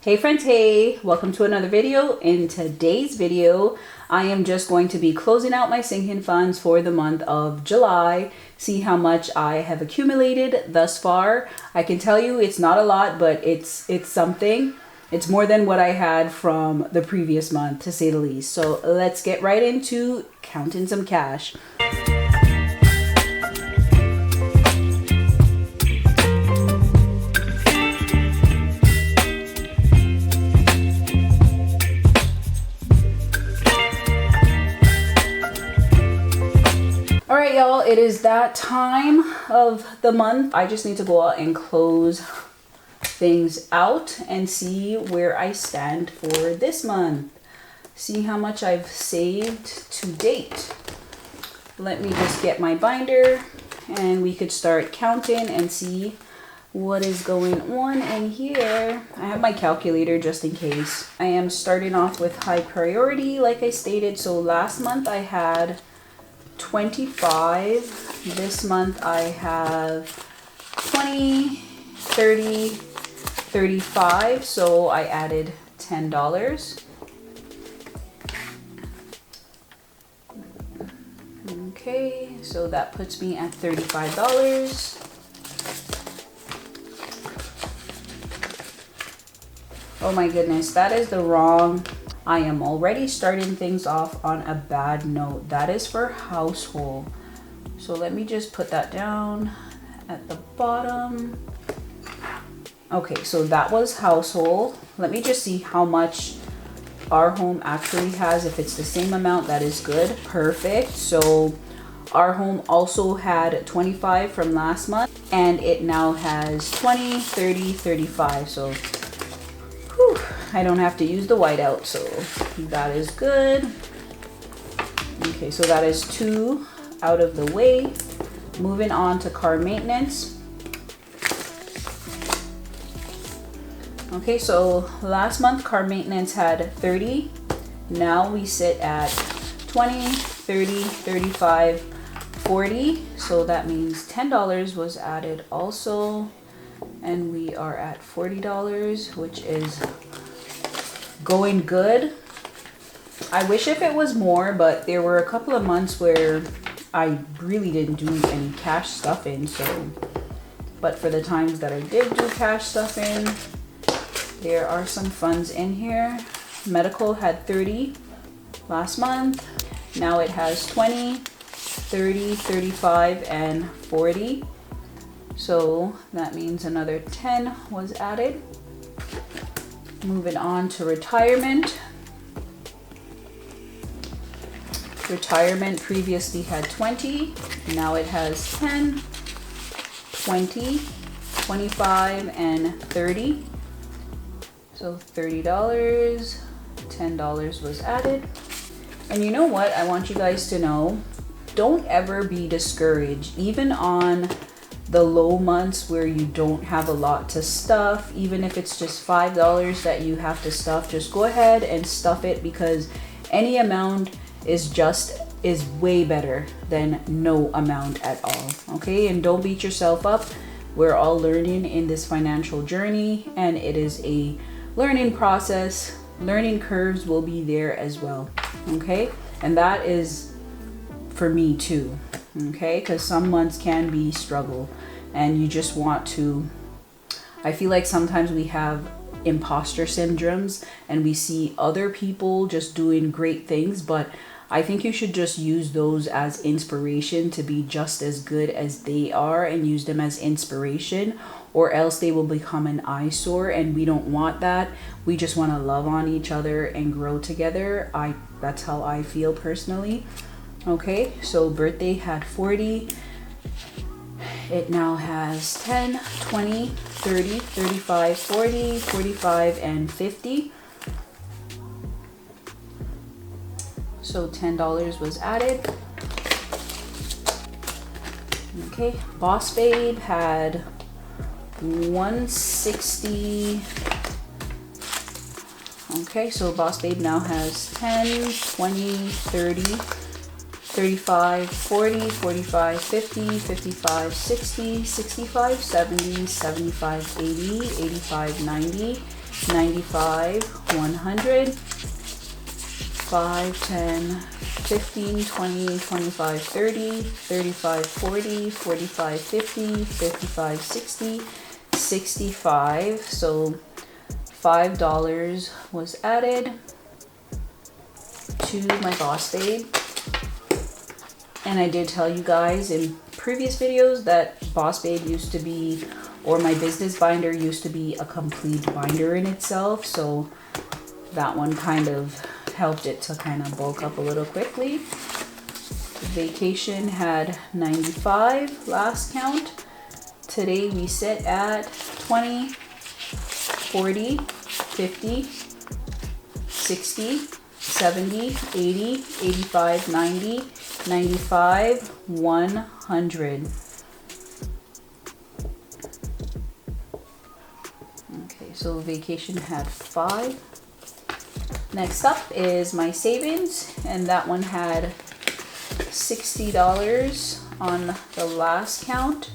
Hey friends, hey, welcome to another video. In today's video, I am just going to be closing out my sinking funds for the month of July, see how much I have accumulated thus far. I can tell you it's not a lot, but it's something. It's more than what I had from the previous month, to say the least. So let's get right into counting some cash. Alright y'all, it is that time of the month. I just need to go out and close things out and see where I stand for this month. See how much I've saved to date. Let me just get my binder and we could start counting and see what is going on in here. I have my calculator just in case. I am starting off with high priority like I stated. So last month I had 25. This month I have 20, 30, 35. So I added $10. Okay, so that puts me at $35. Oh my goodness, that is the wrong. I am already starting things off on a bad note. That is for household. So let me just put that down at the bottom. Okay, so that was household. Let me just see how much our home actually has. If it's the same amount, that is good. Perfect. So our home also had 25 from last month and it now has 20, 30, 35. So whew, I don't have to use the whiteout, so that is good. Okay, so that is 2 out of the way. Moving on to car maintenance. Okay, so last month car maintenance had 30. Now we sit at 20, 30, 35, 40. So that means $10 was added also. And we are at $40, which is going good. I wish if it was more, but there were a couple of months where I really didn't do any cash stuffing. So, but for the times that I did do cash stuffing, there are some funds in here. Medical had 30 last month. Now it has 20, 30, 35, and 40. So that means another 10 was added. Moving on to retirement. Retirement previously had 20. Now it has 10, 20, 25, and 30. So $30, $10 was added. And you know what? I want you guys to know, don't ever be discouraged, even on the low months where you don't have a lot to stuff. Even if it's just $5 that you have to stuff, just go ahead and stuff it, because any amount is way better than no amount at all. Okay, and don't beat yourself up. We're all learning in this financial journey, and it is a learning process. Learning curves will be there as well. Okay, and that is for me too. Okay, because some months can be struggle and you just want to, I feel like sometimes we have imposter syndromes and we see other people just doing great things, but I think you should just use those as inspiration to be just as good as they are, and use them as inspiration, or else they will become an eyesore, and we don't want that. We just want to love on each other and grow together. That's how I feel personally. Okay, so birthday had 40. It now has 10, 20, 30, 35, 40, 45, and 50. So $10 was added. Okay, Boss Babe had 160. Okay, so Boss Babe now has 10, 20, 30, 35, 40, 45, 50, 55, 60, 65, 70, 75, 80, 85, 90, 95, 100, 5, 10, 15, 20, 25, 30, 35, 40, 45, 50, 55, 60, 65. So $5 was added to my Boss Babe. And I did tell you guys in previous videos that Boss Babe used to be, or my business binder used to be, a complete binder in itself. So that one kind of helped it to kind of bulk up a little quickly. Vacation had 95 last count. Today we sit at 20, 40, 50, 60, 70, 80, 85, 90, 95, 100. Okay, so vacation had 5. Next up is my savings, and that one had $60 on the last count.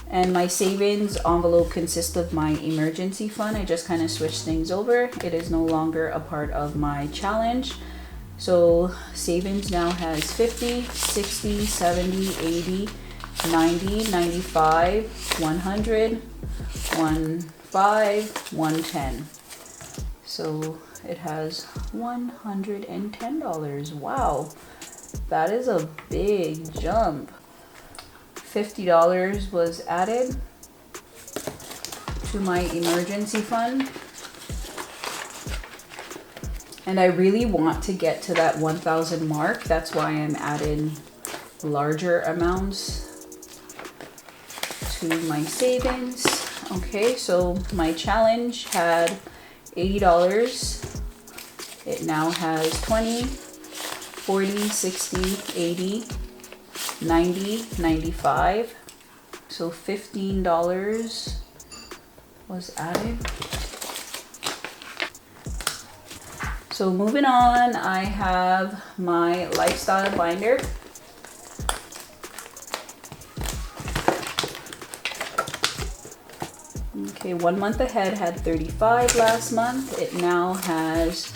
And my savings envelope consists of my emergency fund. I just kind of switched things over. It is no longer a part of my challenge. So savings now has 50, 60, 70, 80, 90, 95, 100, 15, 110. So it has $110. Wow, that is a big jump. $50 was added to my emergency fund. And I really want to get to that 1,000 mark. That's why I'm adding larger amounts to my savings. Okay, so my challenge had $80. It now has 20, 40, 60, 80, 90, 95. So $15 was added. So moving on, I have my lifestyle binder. Okay, 1 month ahead had 35 last month. It now has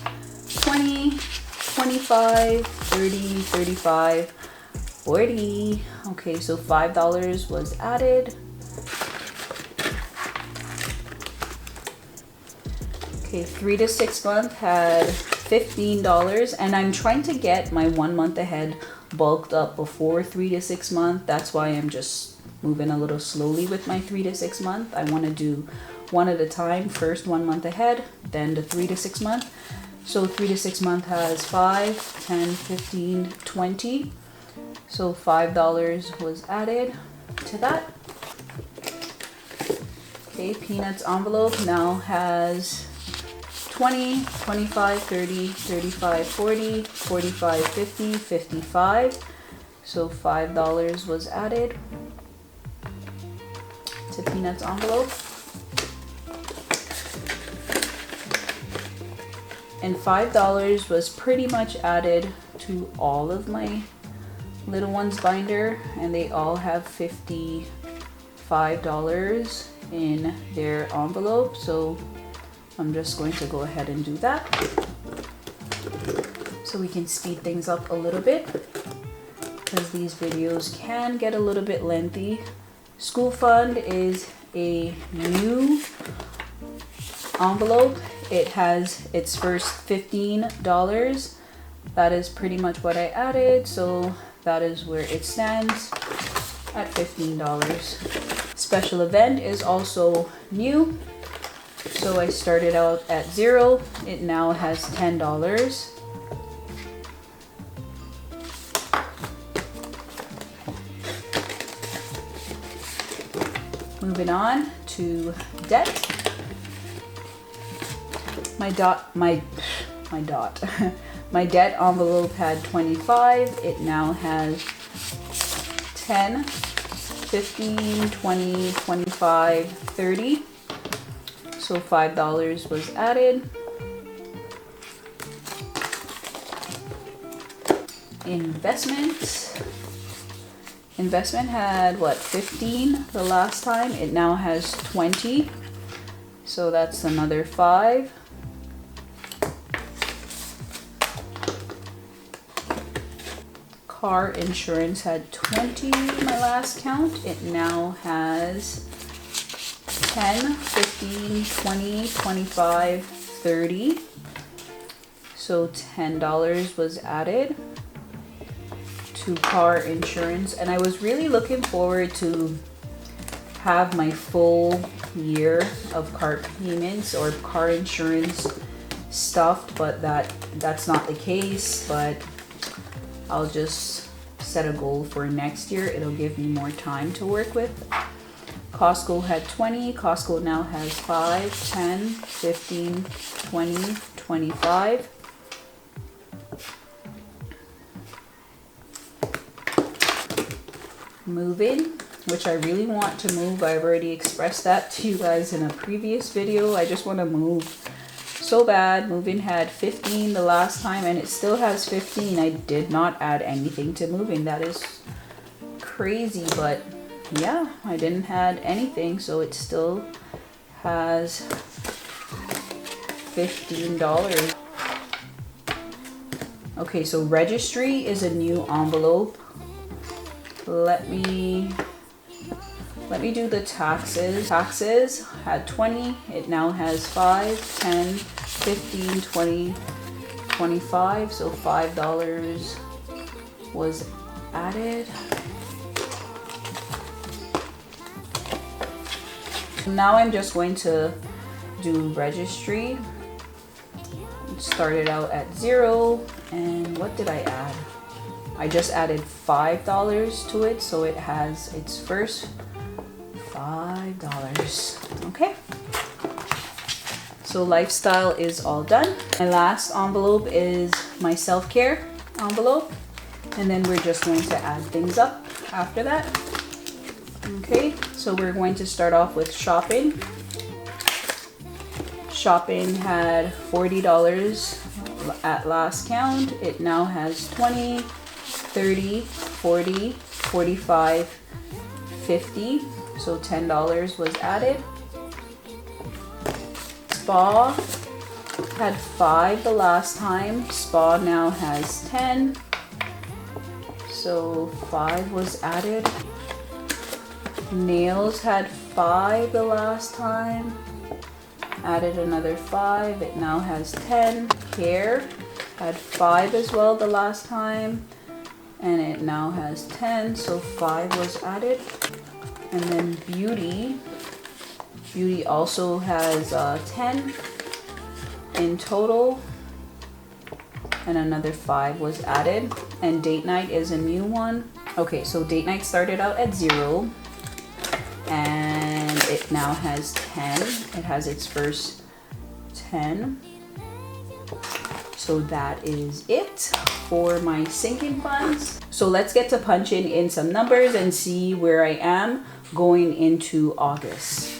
20, 25, 30, 35, 40. Okay, so $5 was added. Okay, 3 to 6 month had $15, and I'm trying to get my 1 month ahead bulked up before 3 to 6 month. That's why I'm just moving a little slowly with my 3 to 6 month. I want to do one at a time. First 1 month ahead, then the 3 to 6 month. So 3 to 6 month has 5, 10, 15, 20. So $5 was added to that. Okay, Peanuts envelope now has 20, 25, 30, 35, 40, 45, 50, 55. So $5 was added to Peanuts envelope. And $5 was pretty much added to all of my little ones binder, and they all have $55 in their envelope. So I'm just going to go ahead and do that so we can speed things up a little bit, because these videos can get a little bit lengthy. School fund is a new envelope. It has its first $15. That is pretty much what I added, so that is where it stands at $15. Special event is also new. So I started out at 0. It now has $10. Moving on to debt. My debt envelope had 25. It now has 10, 15, 20, 25, 30. So $5 was added. Investments. Investment had what, 15 the last time. It now has 20. So that's another 5. Car insurance had 20 my last count. It now has 10, 15, 20, 25, 30. So $10 was added to car insurance, and I was really looking forward to have my full year of car payments or car insurance stuffed, but that's not the case. But I'll just set a goal for next year. It'll give me more time to work with. Costco had 20. Costco now has 5, 10, 15, 20, 25. Moving, which I really want to move. I've already expressed that to you guys in a previous video. I just want to move so bad. Moving had 15 the last time, and it still has 15. I did not add anything to moving. That is crazy, but yeah, I didn't add anything, so it still has $15. Okay, so registry is a new envelope. Let me do the taxes. Taxes had 20. It now has 5, 10, 15, 20, 25. So $5 was added. Now I'm just going to do registry. Started out at 0, and what did I add? I just added $5 to it, so it has its first $5. Okay. So lifestyle is all done. My last envelope is my self-care envelope, and then we're just going to add things up after that. Okay, so we're going to start off with shopping. Shopping had $40 at last count. It now has 20, 30, 40, 45, 50. So $10 was added. Spa had 5 the last time. Spa now has 10. So 5 was added. Nails had 5 the last time. Added another 5. It now has 10. Hair had 5 as well the last time, and it now has 10. So 5 was added. And then beauty also has 10 in total, and another 5 was added. And date night is a new one. Okay, so date night started out at 0, and it now has 10. It has its first 10. So that is it for my sinking funds. So let's get to punching in some numbers and see where I am going into August.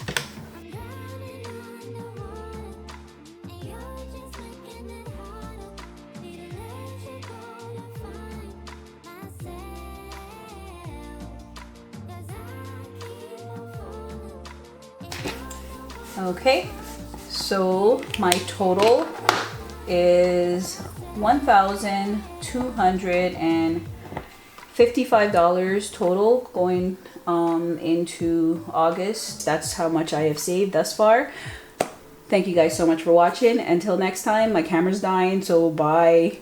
Okay, so my total is $1,255 total going into August. That's how much I have saved thus far. Thank you guys so much for watching. Until next time, my camera's dying, so bye.